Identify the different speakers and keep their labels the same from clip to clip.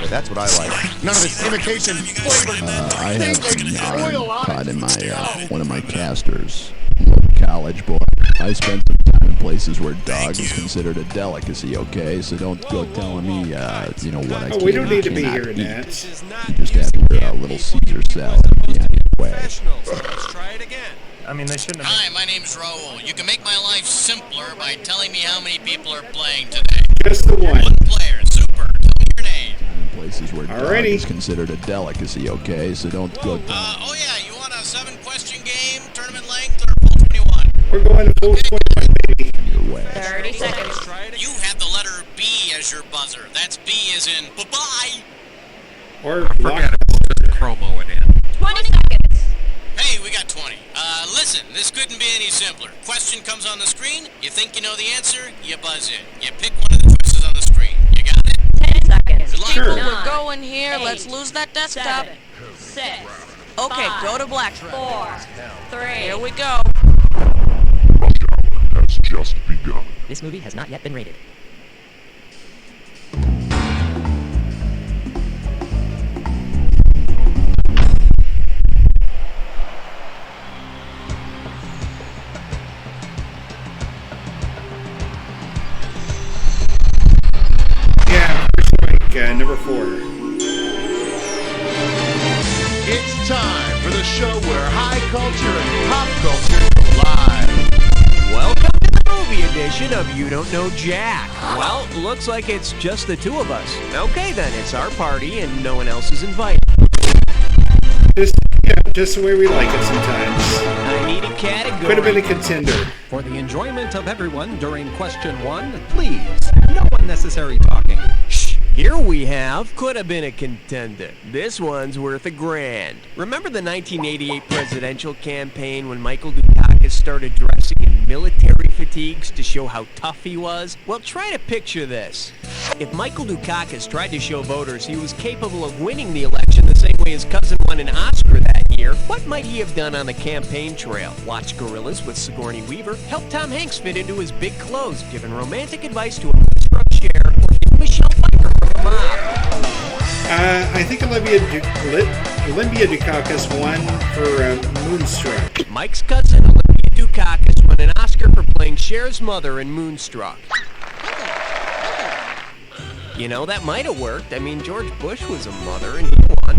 Speaker 1: That's what I like. None of this imitation flavor.
Speaker 2: I have caught in my one of my casters. College boy. I spent some time in places where dog is considered a delicacy, okay? So don't go telling me, what I can
Speaker 3: we don't need to be hearing that.
Speaker 2: You just have your little Caesar salad behind your way.
Speaker 4: Let's try it again.
Speaker 5: I mean, they shouldn't have...
Speaker 6: Hi, my name's Raul. You can make my life simpler by telling me how many people are playing today.
Speaker 3: Just the one.
Speaker 6: One player. Super. Tell me your name.
Speaker 2: Places where dog is considered a delicacy, okay? So don't go...
Speaker 6: Oh yeah, you want a 7-question game, tournament length, or full 21?
Speaker 3: We're going to full 21, baby.
Speaker 2: Your way.
Speaker 7: 30 seconds.
Speaker 6: You have the letter B as your buzzer. That's B as in bye-bye.
Speaker 3: Or
Speaker 4: Forget it. We'll just promo it in.
Speaker 7: 20 seconds.
Speaker 6: Hey, we got 20. Listen, this couldn't be any simpler. Question comes on the screen, you think you know the answer, you buzz in. You pick one of the choices on the screen. You got it?
Speaker 7: 10 seconds.
Speaker 6: Good luck.
Speaker 3: Sure.
Speaker 7: Nine,
Speaker 8: We're going here. Let's lose that desktop.
Speaker 7: 7, 6,
Speaker 8: Okay,
Speaker 7: 5,
Speaker 8: go to black.
Speaker 7: 4, 3.
Speaker 8: Here we go.
Speaker 9: Has just begun.
Speaker 10: This movie has not yet been rated.
Speaker 3: Yeah, first strike, number 4.
Speaker 1: It's time for the show where high culture and pop culture collide.
Speaker 11: Welcome to the movie edition of You Don't Know Jack. Well, looks like it's just the two of us. Okay then, it's our party and no one else is invited.
Speaker 3: Just the way we like it sometimes.
Speaker 11: I need a category.
Speaker 3: Could have been a contender.
Speaker 4: For the enjoyment of everyone during question 1, please, no unnecessary talking.
Speaker 11: Shh. Here we have could have been a contender. This one's worth $1,000. Remember the 1988 presidential campaign when Michael Dukakis started dressing in military fatigues to show how tough he was? Well, try to picture this. If Michael Dukakis tried to show voters he was capable of winning the election the same way his cousin won an Oscar that year, what might he have done on the campaign trail? Watch Gorillas with Sigourney Weaver, help Tom Hanks fit into his big clothes, given romantic advice to a moonstruck Cher, or hit Michelle Pfeiffer from the mob.
Speaker 3: I think Olympia Dukakis won for Moonstruck.
Speaker 11: Mike's cousin, Olympia Dukakis, won an Oscar for playing Cher's mother in Moonstruck. You know, that might have worked. I mean, George Bush was a mother and he won.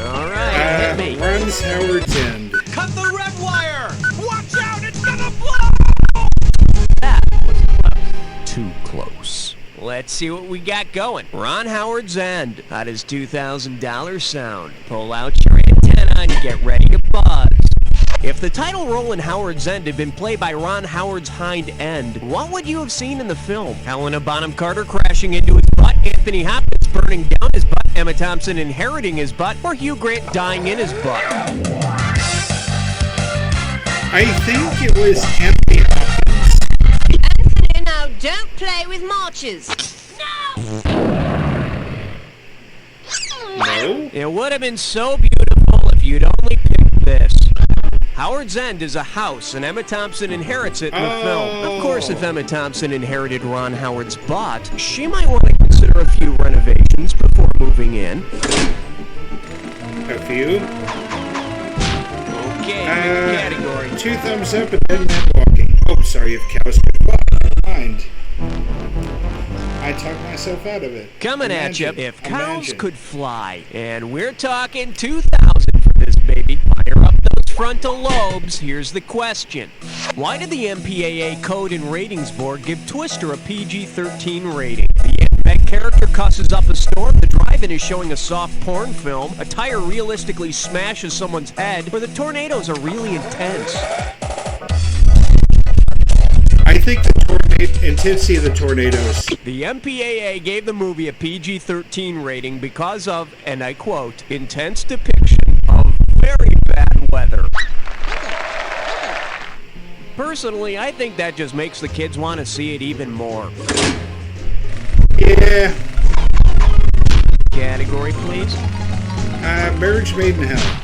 Speaker 11: All right, hit me.
Speaker 3: Runs Howard's End.
Speaker 4: Cut the red wire! Watch out, it's gonna blow!
Speaker 11: That was close. Too close. Let's see what we got going. Ron Howard's End. How does $2,000 sound? Pull out your antenna and get ready to buzz. If the title role in Howard's End had been played by Ron Howard's hind end, what would you have seen in the film? Helena Bonham Carter crashing into his butt, Anthony Hopkins burning down his butt, Emma Thompson inheriting his butt, or Hugh Grant dying in his butt?
Speaker 3: I think it was Anthony Hopkins.
Speaker 8: Anthony, now don't play with marches.
Speaker 3: No?
Speaker 11: It would have been so beautiful if you'd only picked this. Howard's End is a house, and Emma Thompson inherits it in the film. Of course, if Emma Thompson inherited Ron Howard's butt, she might want to consider a few renovations before moving in.
Speaker 3: A few?
Speaker 11: Okay, new category.
Speaker 3: 2 thumbs up and then man walking. Oh, sorry, if cows could fly. Never mind. I talked myself out of it.
Speaker 11: Coming
Speaker 3: Imagine.
Speaker 11: at you, if cows
Speaker 3: Imagine.
Speaker 11: could fly. And we're talking 2,000 for this baby. Fire up those frontal lobes. Here's the question. Why did the MPAA Code and Ratings Board give Twister a PG-13 rating? The main character cusses up a storm, the drive-in is showing a soft porn film, a tire realistically smashes someone's head, or the tornadoes are really intense.
Speaker 3: I think the intensity of the tornadoes.
Speaker 11: The MPAA gave the movie a PG-13 rating because of, and I quote, intense depiction of very bad weather. Personally, I think that just makes the kids want to see it even more.
Speaker 3: Yeah.
Speaker 11: Category, please.
Speaker 3: Marriage Made in Hell.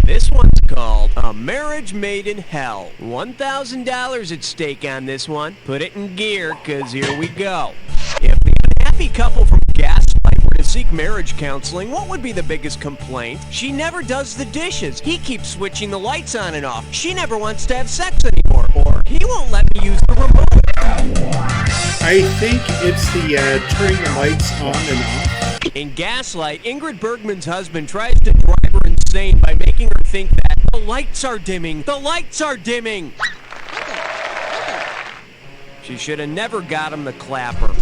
Speaker 11: This one's called A Marriage Made in Hell. $1,000 at stake on this one. Put it in gear, cause here we go. If the unhappy couple from Gaslight were to seek marriage counseling, what would be the biggest complaint? She never does the dishes. He keeps switching the lights on and off. She never wants to have sex anymore. Or he won't let me use the remote.
Speaker 3: I think it's the turning the lights on and off.
Speaker 11: In Gaslight, Ingrid Bergman's husband tries to drive her insane by making her think that the lights are dimming. The lights are dimming. She should have never got him the clapper.
Speaker 8: Would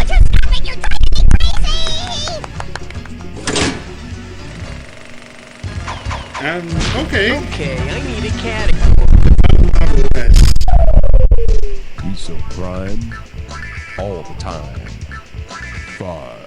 Speaker 8: you stop it? You're driving me crazy!
Speaker 3: Okay.
Speaker 11: Okay, I need a category.
Speaker 2: He's so prime all the time. 5.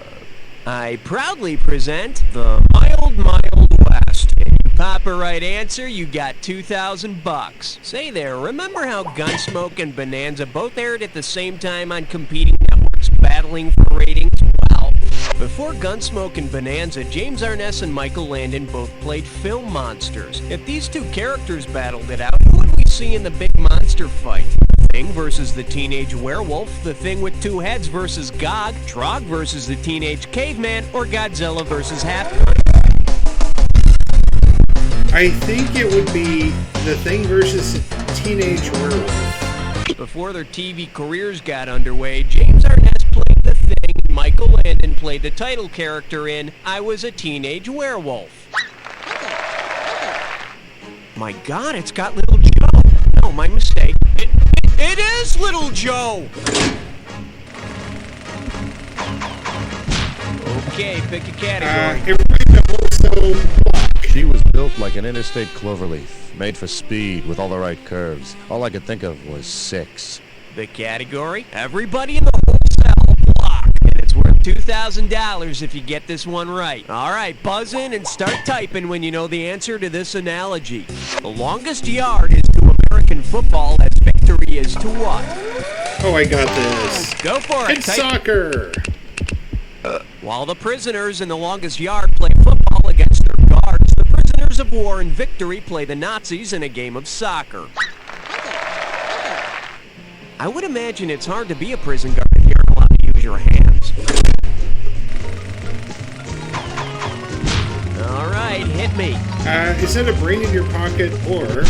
Speaker 11: I proudly present the Mild West. If you pop a right answer, you got $2,000. Say there, remember how Gunsmoke and Bonanza both aired at the same time on competing networks battling for ratings? Well, before Gunsmoke and Bonanza, James Arness and Michael Landon both played film monsters. If these two characters battled it out, who would we see in the big monster fight? Thing versus the teenage werewolf, the Thing with 2 heads versus Gog, Trog versus the teenage caveman, or Godzilla versus Half-Gun?
Speaker 3: I think it would be the Thing versus teenage werewolf.
Speaker 11: Before their TV careers got underway, James Arness played the Thing, and Michael Landon played the title character in I Was a Teenage Werewolf. My God, it's got Little Joe. No, my mistake. It is Little Joe! Okay, pick a category.
Speaker 5: She was built like an interstate cloverleaf, made for speed with all the right curves. All I could think of was 6.
Speaker 11: The category? Everybody in the wholesale block. And it's worth $2,000 if you get this one right. All right, buzz in and start typing when you know the answer to this analogy. The longest yard is to American football as victory is to what?
Speaker 3: Oh, I got this.
Speaker 11: Go for it.
Speaker 3: It's soccer.
Speaker 11: While the prisoners in the longest yard play football against their guards, the prisoners of war in victory play the Nazis in a game of soccer. I would imagine it's hard to be a prison guard if you're not allowed to use your hands. All right, hit me.
Speaker 3: Is it a brain in your pocket or...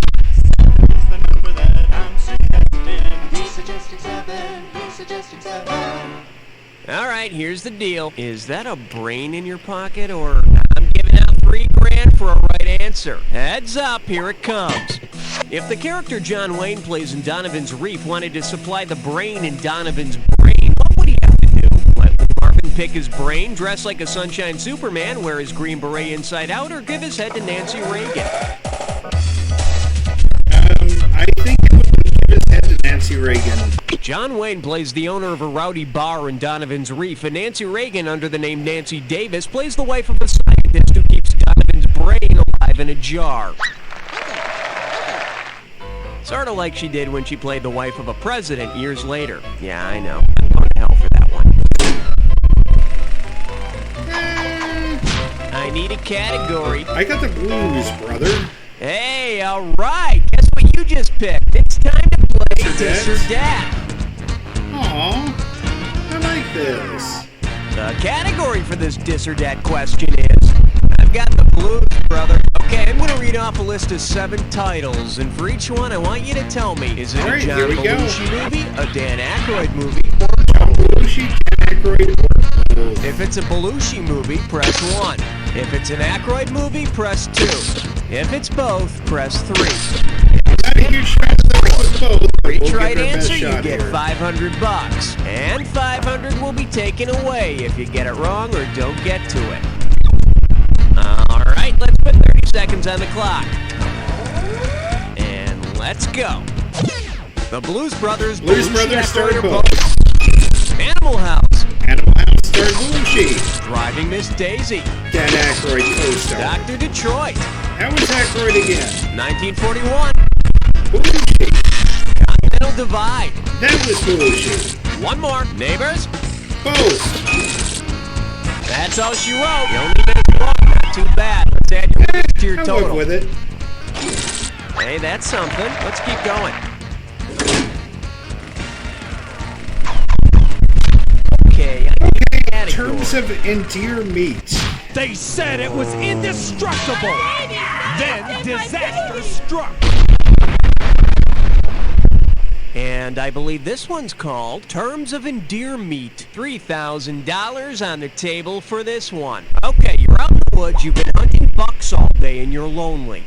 Speaker 11: All right, here's the deal. Is that a brain in your pocket, or I'm giving out $3,000 for a right answer? Heads up, here it comes. If the character John Wayne plays in Donovan's Reef wanted to supply the brain in Donovan's brain, what would he have to do? Let Marvin pick his brain, dress like a Sunshine Superman, wear his green beret inside out, or give his head to Nancy Reagan?
Speaker 3: I think it would give his head to Nancy Reagan.
Speaker 11: John Wayne plays the owner of a rowdy bar in Donovan's Reef, and Nancy Reagan, under the name Nancy Davis, plays the wife of a scientist who keeps Donovan's brain alive in a jar. Sort of like she did when she played the wife of a president years later. Yeah, I know. I'm going to hell for that one. I need a category.
Speaker 3: I got the blues, brother.
Speaker 11: Hey, all right. Guess what you just picked? It's time to play This or Dat.
Speaker 3: Aw, I like this.
Speaker 11: The category for this Dis or Dat question is, I've got the blues, brother. Okay, I'm going to read off a list of 7 titles, and for each one, I want you to tell me, is it a John Belushi movie, a Dan Aykroyd movie, or
Speaker 3: John Belushi, Dan Aykroyd, or both?
Speaker 11: If it's a Belushi movie, press 1. If it's an Aykroyd movie, press 2. If it's both, press 3.
Speaker 3: Not a huge chance that it was both.
Speaker 11: For each
Speaker 3: We'll
Speaker 11: right
Speaker 3: give our best
Speaker 11: answer, you
Speaker 3: shot
Speaker 11: get
Speaker 3: here.
Speaker 11: $500. And $500 will be taken away if you get it wrong or don't get to it. All right, let's put 30 seconds on the clock. And let's go. The Blues Brothers.
Speaker 3: Blues
Speaker 11: Belushi,
Speaker 3: Brothers
Speaker 11: Aykroyd,
Speaker 3: starred
Speaker 11: or
Speaker 3: both.
Speaker 11: Animal House.
Speaker 3: Animal House starred Belushi.
Speaker 11: Driving Miss Daisy.
Speaker 3: Dan Aykroyd co-star.
Speaker 11: Dr. Detroit.
Speaker 3: How was Aykroyd again?
Speaker 11: 1941.
Speaker 3: Belushi.
Speaker 11: Continental Divide.
Speaker 3: That was Belushi.
Speaker 11: One more. Neighbors.
Speaker 3: Both.
Speaker 11: That's all she wrote. You only missed one. Not too bad. Let's add your to your
Speaker 3: I
Speaker 11: total.
Speaker 3: live with it.
Speaker 11: Hey, that's something. Let's keep going. Okay,
Speaker 3: Terms of endear meat.
Speaker 9: They said it was indestructible. Then disaster struck.
Speaker 11: And I believe this one's called Terms of Endearment. $3,000 on the table for this one. Okay, you're out in the woods, you've been hunting bucks all day, and you're lonely.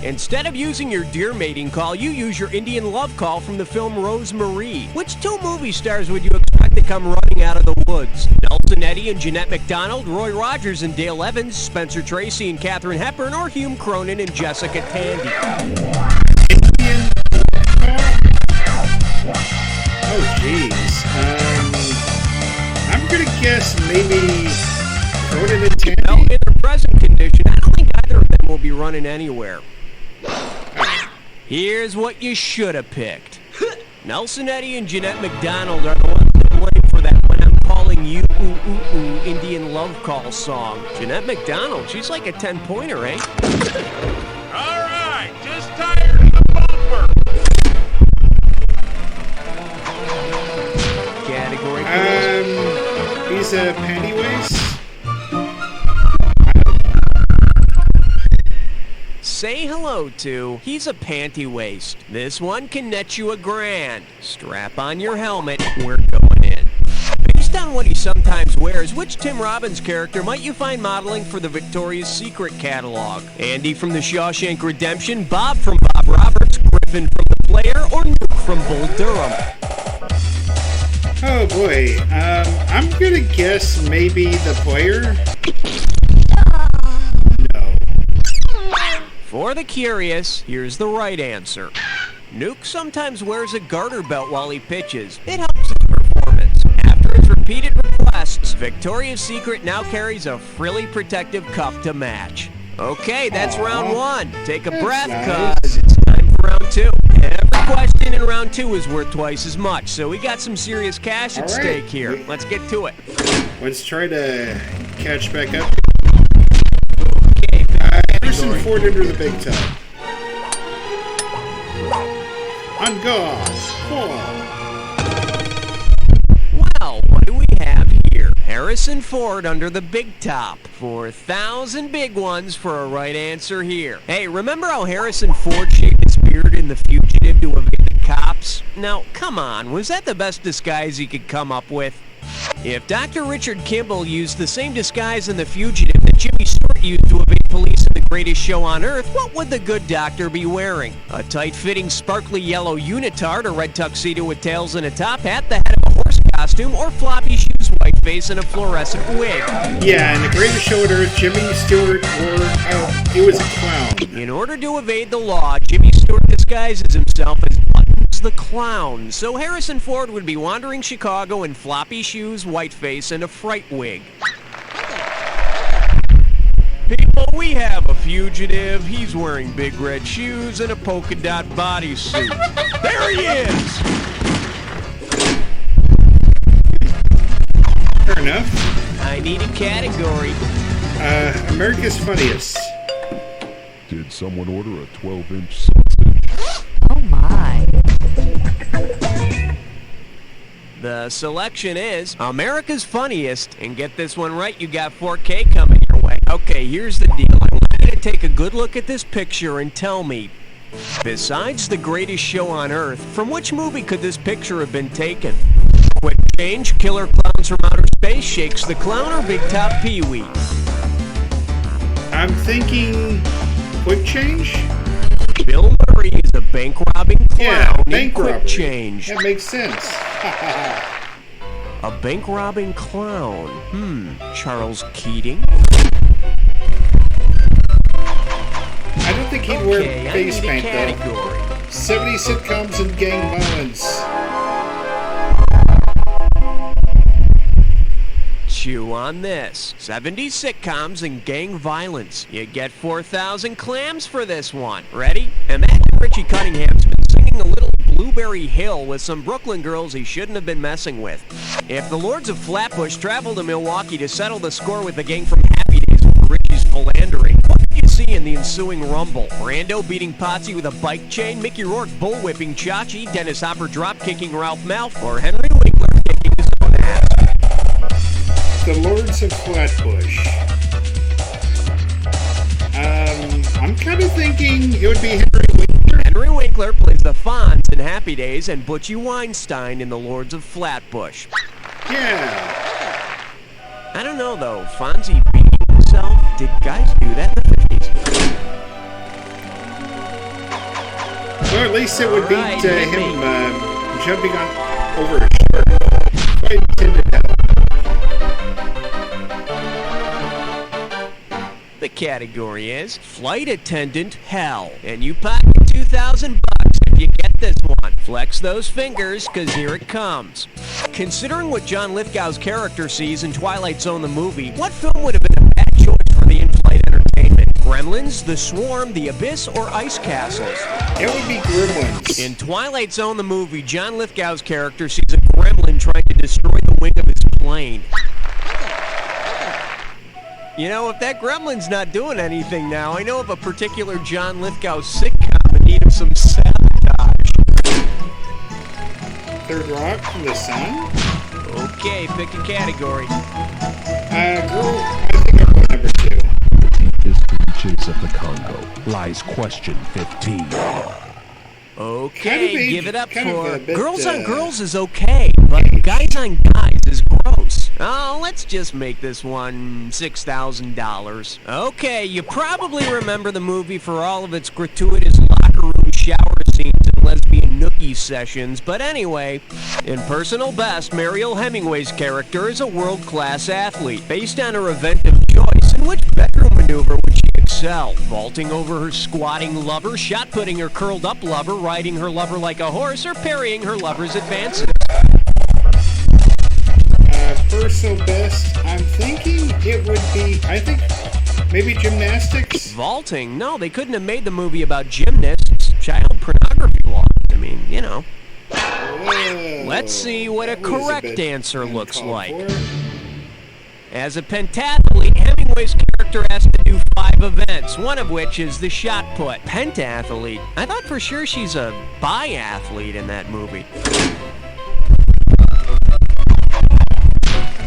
Speaker 11: Instead of using your deer mating call, you use your Indian love call from the film Rosemarie. Which two movie stars would you expect to come running out of the woods? Nelson Eddy and Jeanette MacDonald, Roy Rogers and Dale Evans, Spencer Tracy and Katharine Hepburn, or Hume Cronin and Jessica Tandy?
Speaker 3: Oh, jeez. I'm gonna guess maybe Cronin and Tandy?
Speaker 11: Well, in their present condition, I don't think either of them will be running anywhere. Here's what you should have picked. Nelson Eddy and Jeanette MacDonald are the ones to blame for that When I'm Calling You Ooh Ooh Ooh Indian Love Call song. Jeanette MacDonald, she's like a 10-pointer, eh?
Speaker 9: All right, just tired of the bumper.
Speaker 11: Category
Speaker 3: He's a panty waist?
Speaker 11: Say hello to He's a Panty Waist. This one can net you $1,000. Strap on your helmet, we're going in. Based on what he sometimes wears, which Tim Robbins character might you find modeling for the Victoria's Secret catalog? Andy from The Shawshank Redemption, Bob from Bob Roberts, Griffin from The Player, or Nuke from Bull Durham?
Speaker 3: Oh boy, I'm gonna guess maybe the player? No.
Speaker 11: For the curious, here's the right answer. Nuke sometimes wears a garter belt while he pitches. It helps his performance. After his repeated requests, Victoria's Secret now carries a frilly protective cuff to match. Okay, that's round one. Take a breath, cuz it's time for round two. Every question in round two is worth twice as much, so we got some serious cash at stake here. Let's get to it.
Speaker 3: Let's try to catch back up. Harrison Ford under the big tub. On guard.
Speaker 11: Well, what do we have here? Harrison Ford under the big top. 4,000 big ones for a right answer here. Hey, remember how Harrison Ford shaved his beard in The Fugitive to evade the cops? Now, come on, was that the best disguise he could come up with? If Dr. Richard Kimball used the same disguise in The Fugitive that Jimmy Stewart used to evade police in The Greatest Show on Earth, what would the good doctor be wearing? A tight-fitting, sparkly yellow unitard, a red tuxedo with tails and a top hat, the head of a horse costume, or floppy shoes, white face, and a fluorescent wig?
Speaker 3: Yeah, in The Greatest Show on Earth, Jimmy Stewart he was a clown.
Speaker 11: In order to evade the law, Jimmy Stewart disguises himself as Buttons the Clown, so Harrison Ford would be wandering Chicago in floppy shoes, white face, and a fright wig. People, we have a fugitive. He's wearing big red shoes and a polka dot bodysuit. There he is!
Speaker 3: Fair enough.
Speaker 11: I need a category.
Speaker 3: America's Funniest.
Speaker 2: Did someone order a 12-inch sausage?
Speaker 7: Oh my.
Speaker 11: The selection is America's Funniest. And get this one right, you got 4K coming your way. Okay, here's the deal. I want you to take a good look at this picture and tell me, besides The Greatest Show on Earth, from which movie could this picture have been taken? Quick Change, Killer Clowns from Outer Space, Shakes the Clown, or Big Top Pee-wee?
Speaker 3: I'm thinking Quick Change?
Speaker 11: Bill Murray is a bank-robbing clown
Speaker 3: Yeah,
Speaker 11: in
Speaker 3: bank
Speaker 11: Quick
Speaker 3: robbery.
Speaker 11: Change.
Speaker 3: That makes sense.
Speaker 11: A bank-robbing clown. Charles Keating?
Speaker 3: I don't think he'd wear
Speaker 11: Okay, I
Speaker 3: face
Speaker 11: need a
Speaker 3: paint,
Speaker 11: category.
Speaker 3: though. 70 sitcoms and gang violence.
Speaker 11: Chew on this. 70 sitcoms and gang violence. You get 4,000 clams for this one. Ready? Imagine Richie Cunningham's been singing a little Blueberry Hill with some Brooklyn girls he shouldn't have been messing with. If the Lords of Flatbush traveled to Milwaukee to settle the score with the gang from Happy Days for Richie's philandering, what could you see and the ensuing rumble. Brando beating Potsy with a bike chain, Mickey Rourke bullwhipping Chachi, Dennis Hopper drop-kicking Ralph Malph, or Henry Winkler kicking his own ass.
Speaker 3: The Lords of Flatbush. I'm kind of thinking it would be Henry Winkler.
Speaker 11: Henry Winkler plays the Fonz in Happy Days and Butchie Weinstein in The Lords of Flatbush.
Speaker 3: Yeah.
Speaker 11: I don't know, though. Fonzie beating himself? Did guys do that in the 50s?
Speaker 3: Or at least it would
Speaker 11: All
Speaker 3: beat
Speaker 11: right,
Speaker 3: him jumping on over a shark. Quite intended hell.
Speaker 11: The category is Flight Attendant Hell. And you pocket $2,000 if you get this one. Flex those fingers, because here it comes. Considering what John Lithgow's character sees in Twilight Zone the movie, what film would have been a bad choice for the in-flight entertainment? Gremlins, The Swarm, The Abyss, or Ice Castles?
Speaker 3: It would be Gremlins.
Speaker 11: In Twilight Zone the movie, John Lithgow's character sees a gremlin trying to destroy the wing of his plane. You know, if that gremlin's not doing anything now, I know of a particular John Lithgow sitcom in need of some sabotage.
Speaker 3: Third Rock from the Sun?
Speaker 11: Okay, pick a category.
Speaker 3: Girl, I think I'll go number 2.
Speaker 9: Deepest reaches of the Congo lies question 15.
Speaker 11: Okay,
Speaker 3: Kind of
Speaker 11: give it up
Speaker 3: kind of
Speaker 11: for
Speaker 3: a bit,
Speaker 11: Girls on Girls is okay, but Guys on Guys is gross. Oh, let's just make this one $6,000. Okay, you probably remember the movie for all of its gratuitous locker room shower scenes and lesbian nookie sessions, but anyway, in Personal Best, Mariel Hemingway's character is a world-class athlete. Based on her event of choice, in which bedroom maneuver would she excel? Vaulting over her squatting lover, shot-putting her curled-up lover, riding her lover like a horse, or parrying her lover's advances?
Speaker 3: Personal Best, I'm thinking it would be, maybe gymnastics?
Speaker 11: Vaulting? No, they couldn't have made the movie about gymnasts. Child pornography laws. I mean, you know.
Speaker 3: Whoa,
Speaker 11: Let's see what a
Speaker 3: that was
Speaker 11: correct
Speaker 3: bit
Speaker 11: answer looks
Speaker 3: uncalled
Speaker 11: like.
Speaker 3: for.
Speaker 11: As a pentathlete, Hemingway's character has to do 5 events, one of which is the shot put. Pentathlete? I thought for sure she's a biathlete in that movie.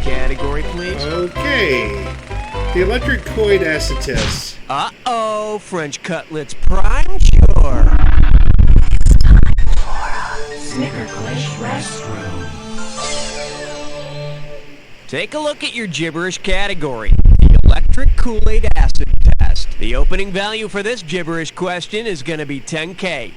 Speaker 11: Category, please.
Speaker 3: Okay. The electric coid acid test.
Speaker 11: Uh-oh, French cutlets prime sure. Take a look at your gibberish category. The electric Kool-Aid acid test. The opening value for this gibberish question is going to be $10K.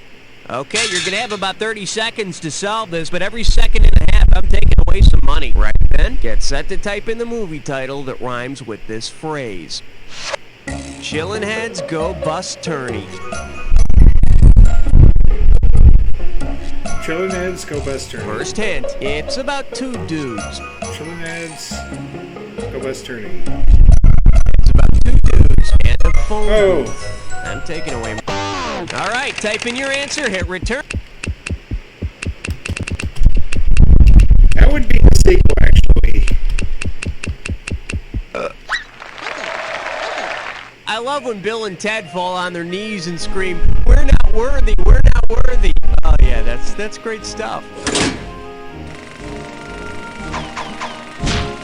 Speaker 11: Okay, you're going to have about 30 seconds to solve this, but every second and a half, I'm taking away some money. Right then, get set to type in the movie title that rhymes with this phrase. Chillin' heads go bust tourney.
Speaker 3: Chillin' heads go bust tourney.
Speaker 11: First hint, it's about 2 dudes.
Speaker 3: Chillin' heads go bust tourney.
Speaker 11: It's about 2 dudes and a phone
Speaker 3: Oh.
Speaker 11: booth. I'm taking away. All right, type in your answer, hit return.
Speaker 3: That would be the sequel, actually.
Speaker 11: I love when Bill and Ted fall on their knees and scream, "We're not worthy, we're not worthy." Oh yeah, that's great stuff.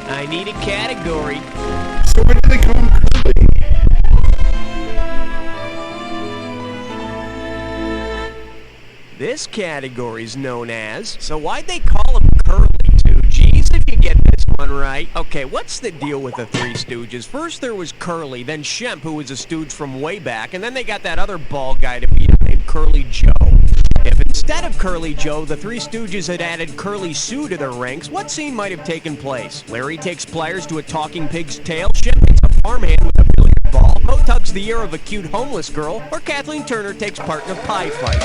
Speaker 11: I need a category.
Speaker 3: So what do they call him, Curly?
Speaker 11: This category's known as, so why'd they call him Curly too? Geez, if you get this one right. Okay, what's the deal with the Three Stooges? First there was Curly, then Shemp, who was a stooge from way back, and then they got that other bald guy to beat him named Curly Joe. If instead of Curly Joe, the Three Stooges had added Curly Sue to their ranks, what scene might have taken place? Larry takes pliers to a talking pig's tail, Shemp hits a farmhand with a billiard ball, Mo tugs the ear of a cute homeless girl, or Kathleen Turner takes part in a pie fight.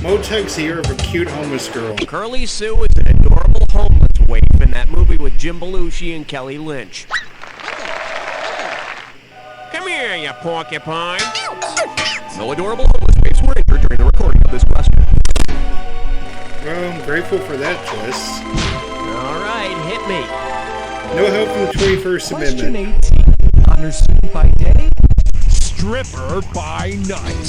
Speaker 3: Mo tugs the ear of a cute homeless girl.
Speaker 11: Curly Sue is an adorable homeless waif in that movie with Jim Belushi and Kelly Lynch. Come here, you porcupine. No adorable homeless waifs were injured during the recording of this question.
Speaker 3: Well, I'm grateful for that twist.
Speaker 11: All right, hit me.
Speaker 3: No help from the 21st
Speaker 9: Question
Speaker 3: Amendment.
Speaker 9: 18. Understood by day, stripper by night.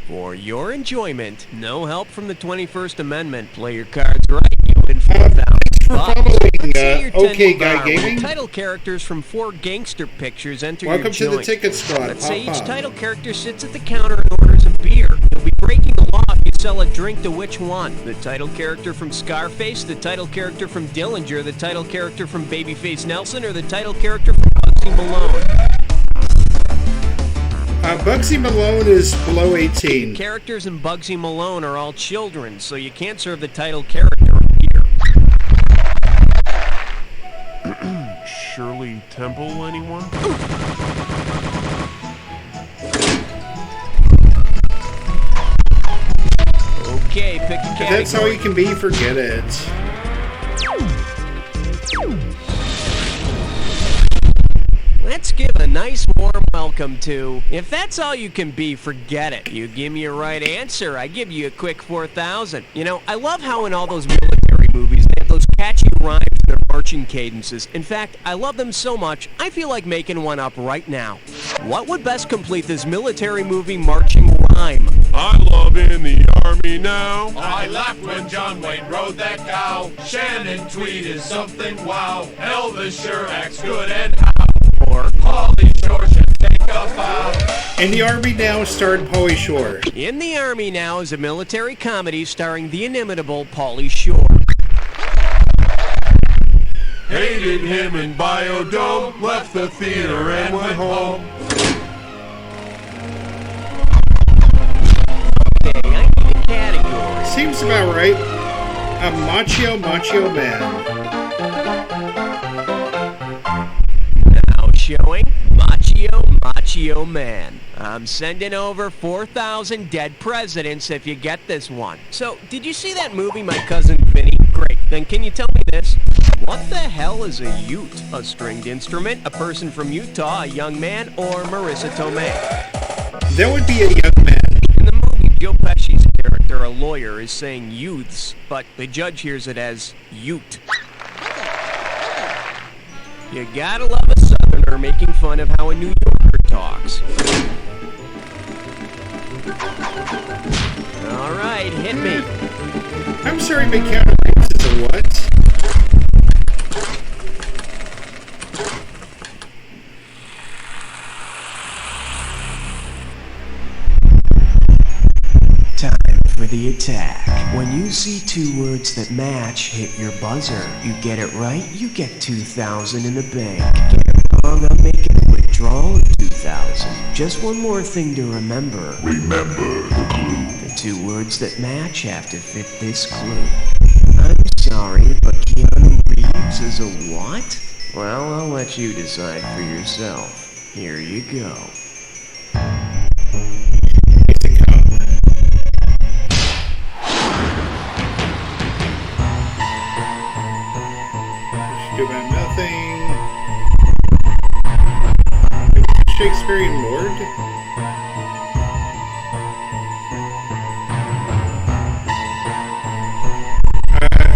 Speaker 11: For your enjoyment, no help from the 21st Amendment. Play your cards right, you win $4,000.
Speaker 3: Following OK Guy Gaming.
Speaker 11: Title characters from 4 gangster pictures enter
Speaker 3: Welcome
Speaker 11: your
Speaker 3: to the Ticket Squad.
Speaker 11: Let's say each title character sits at the counter and orders a beer. You'll be breaking the law if you sell a drink to which one? The title character from Scarface, the title character from Dillinger, the title character from Babyface Nelson, or the title character from Bugsy Malone?
Speaker 3: Bugsy Malone is below 18.
Speaker 11: Characters in Bugsy Malone are all children, so you can't serve the title character a beer.
Speaker 10: Shirley Temple, anyone?
Speaker 11: Okay, pick a category.
Speaker 3: If that's all you can be, forget it.
Speaker 11: Let's give a nice warm welcome to, if that's all you can be, forget it. You give me a right answer, I give you a quick 4,000. You know, I love how in all those military movies they have those catchy rhymes and their marching cadences. In fact, I love them so much, I feel like making one up right now. What would best complete this military movie marching rhyme?
Speaker 10: I love in the army now.
Speaker 12: I laughed when John Wayne rode that cow. Shannon Tweed is something wow. Elvis sure acts good and how.
Speaker 11: Or
Speaker 12: Pauly Shore should take a bow.
Speaker 3: In the Army Now starred Pauly Shore.
Speaker 11: In the Army Now is a military comedy starring the inimitable Pauly Shore.
Speaker 10: Hated him in Biodome, left the theater and went home.
Speaker 11: Okay, I need a category.
Speaker 3: Seems about right. A macho man.
Speaker 11: Showing Macho Man. I'm sending over 4,000 dead presidents if you get this one. So, did you see that movie, My Cousin Vinny? Great. Then can you tell me this? What the hell is a ute? A stringed instrument, a person from Utah, a young man, or Marissa Tomei?
Speaker 3: That would be a young man.
Speaker 11: In the movie, Joe Pesci's character, a lawyer, is saying youths, but the judge hears it as ute. You gotta love a Southerner making fun of how a New Yorker talks. All right, hit me.
Speaker 3: I'm sorry, but counterweights is a what?
Speaker 13: Time for the attack. When you see 2 words that match, hit your buzzer. You get it right, you get 2,000 in the bank. Get it wrong, I'm making a withdrawal of 2,000. Just one more thing to remember. Remember the clue. The 2 words that match have to fit this clue. I'm sorry, but Keanu Reeves is a what? Well, I'll let you decide for yourself. Here you go.
Speaker 3: About nothing. Shakespearean lord?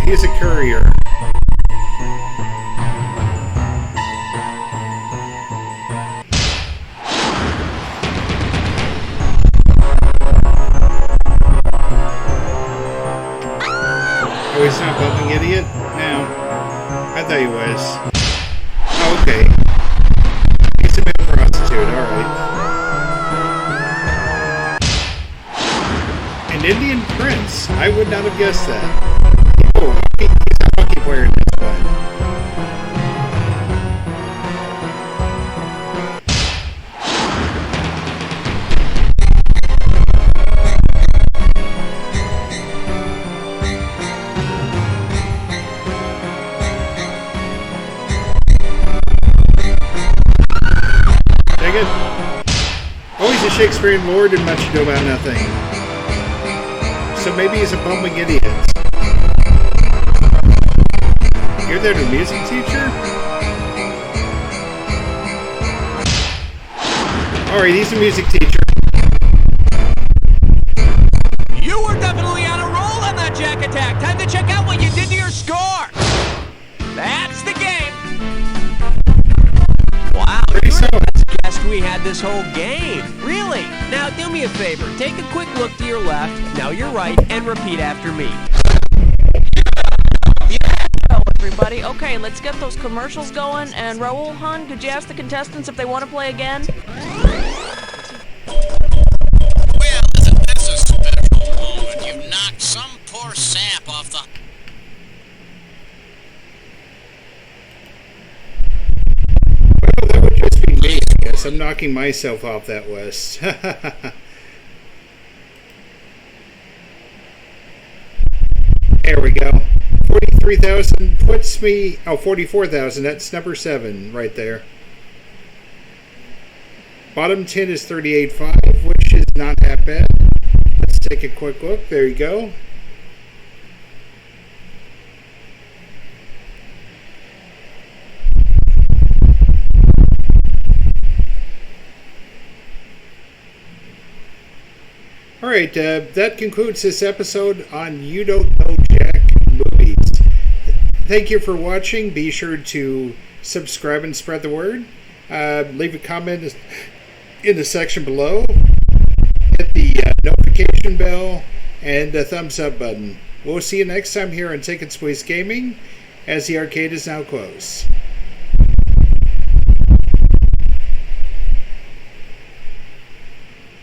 Speaker 3: He's a courier. Oh, he's not bumping idiot? No. I thought he was. Oh, okay. He's a male prostitute, alright. An Indian prince. I would not have guessed that. Oh, he's a hockey player in this one. Oh, he's a Shakespearean lord and much ado about nothing. So maybe he's a bumbling idiot. You're their new music teacher? Alright, he's a music teacher.
Speaker 11: You were definitely on a roll on that Jack Attack. Time to check out what you did to your score. That's the game. Wow, you're the best guest we had this this whole game. Really? Now do me a favor. Take a quick look to your left, now your right, and repeat after me.
Speaker 7: Hello, everybody. Okay, let's get those commercials going. And Raul, hon, could you ask the contestants if they want to play again?
Speaker 6: Well, this is a special moment. You've knocked some poor sap off the...
Speaker 3: Well, that would just be me, I guess. I'm knocking myself off that list. There we go. 43,000 puts me... Oh, 44,000. That's number 7 right there. Bottom 10 is 38.5, which is not that bad. Let's take a quick look. There you go. Alright, that concludes this episode on You Don't Know Jack Movies. Thank you for watching. Be sure to subscribe and spread the word. Leave a comment in the section below. Hit the notification bell and the thumbs up button. We'll see you next time here on Tickets Please Gaming, as the arcade is now closed.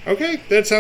Speaker 3: Okay, that sounds